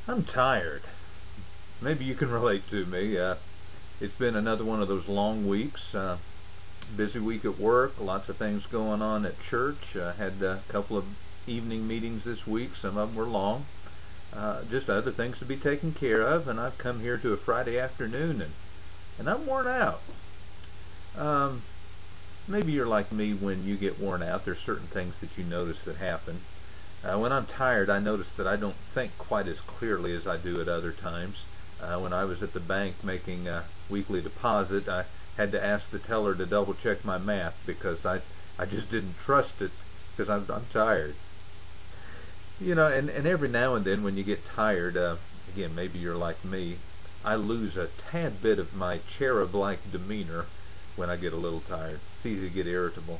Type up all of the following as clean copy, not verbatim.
I'm tired. Maybe you can relate to me. It's been another one of those long weeks. Busy week at work, lots of things going on at church. Had a couple of evening meetings this week. Some of them were long. Just other things to be taken care of, and I've come here to a Friday afternoon, and I'm worn out. Um, Maybe you're like me when you get worn out. There's certain things that you notice that happen. When I'm tired, I notice that I don't think quite as clearly as I do at other times. When I was at the bank making a weekly deposit, I had to ask the teller to double check my math because I just didn't trust it because I'm tired. And every now and then when you get tired, again, maybe you're like me, I lose a tad bit of my cherub-like demeanor when I get a little tired. It's easy to get irritable.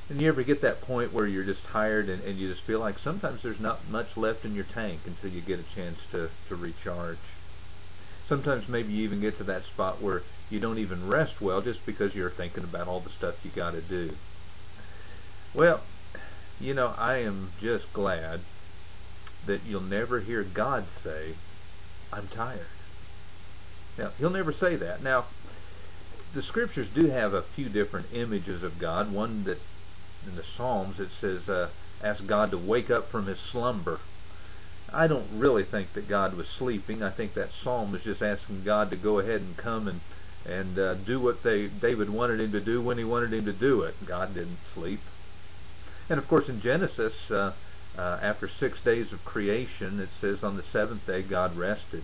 And you ever get that point where you're just tired and you just feel like sometimes there's not much left in your tank until you get a chance to recharge. Sometimes maybe you even get to that spot where you don't even rest well just because you're thinking about all the stuff you got to do. Well, I am just glad that you'll never hear God say, "I'm tired." Now, He'll never say that. Now, the scriptures do have a few different images of God. One that in the Psalms it says, ask God to wake up from his slumber. I don't really think that God was sleeping. I think that psalm was just asking God to go ahead and come and do what David wanted him to do when he wanted him to do it. God didn't sleep. And of course in Genesis, after 6 days of creation, it says on the seventh day God rested.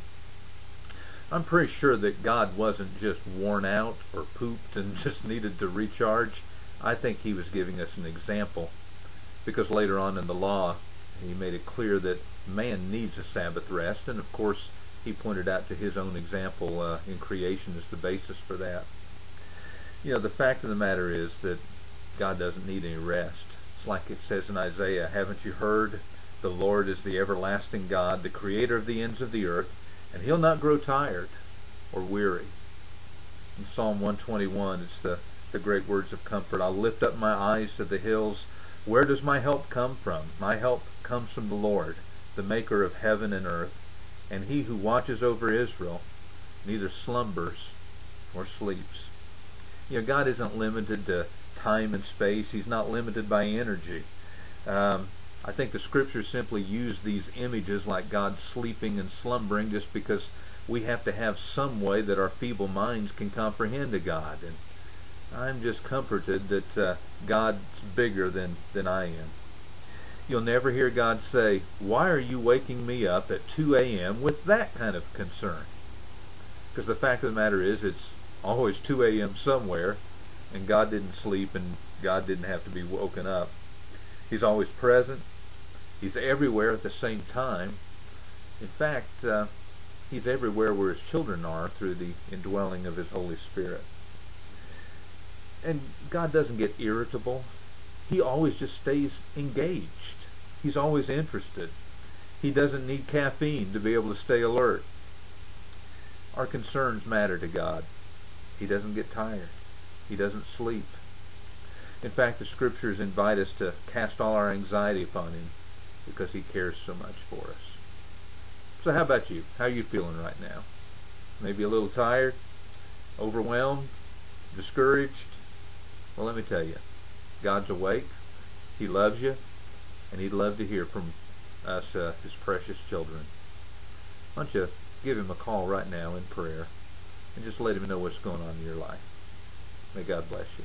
I'm pretty sure that God wasn't just worn out or pooped and just needed to recharge. I think he was giving us an example, because later on in the law he made it clear that man needs a Sabbath rest, and of course he pointed out to his own example in creation as the basis for that. The fact of the matter is that God doesn't need any rest. It's like it says in Isaiah, "Haven't you heard? The Lord is the everlasting God, the creator of the ends of the earth, and he'll not grow tired or weary." In Psalm 121, it's the great words of comfort. "I'll lift up my eyes to the hills. Where does my help come from? My help comes from the Lord, the maker of heaven and earth. And he who watches over Israel neither slumbers nor sleeps." God isn't limited to time and space. He's not limited by energy. I think the scriptures simply use these images like God sleeping and slumbering just because we have to have some way that our feeble minds can comprehend a God. And I'm just comforted that God's bigger than I am. You'll never hear God say, "Why are you waking me up at 2 a.m. with that kind of concern?" Because the fact of the matter is, it's always 2 a.m. somewhere, and God didn't sleep and God didn't have to be woken up. He's always present. He's everywhere at the same time. In fact, he's everywhere where his children are through the indwelling of his Holy Spirit. And God doesn't get irritable. He always just stays engaged. He's always interested. He doesn't need caffeine to be able to stay alert. Our concerns matter to God. He doesn't get tired. He doesn't sleep. In fact, the scriptures invite us to cast all our anxiety upon him because he cares so much for us. So how about you? How are you feeling right now? Maybe a little tired? Overwhelmed? Discouraged? Well, let me tell you, God's awake, he loves you, and he'd love to hear from us, his precious children. Why don't you give him a call right now in prayer and just let him know what's going on in your life. May God bless you.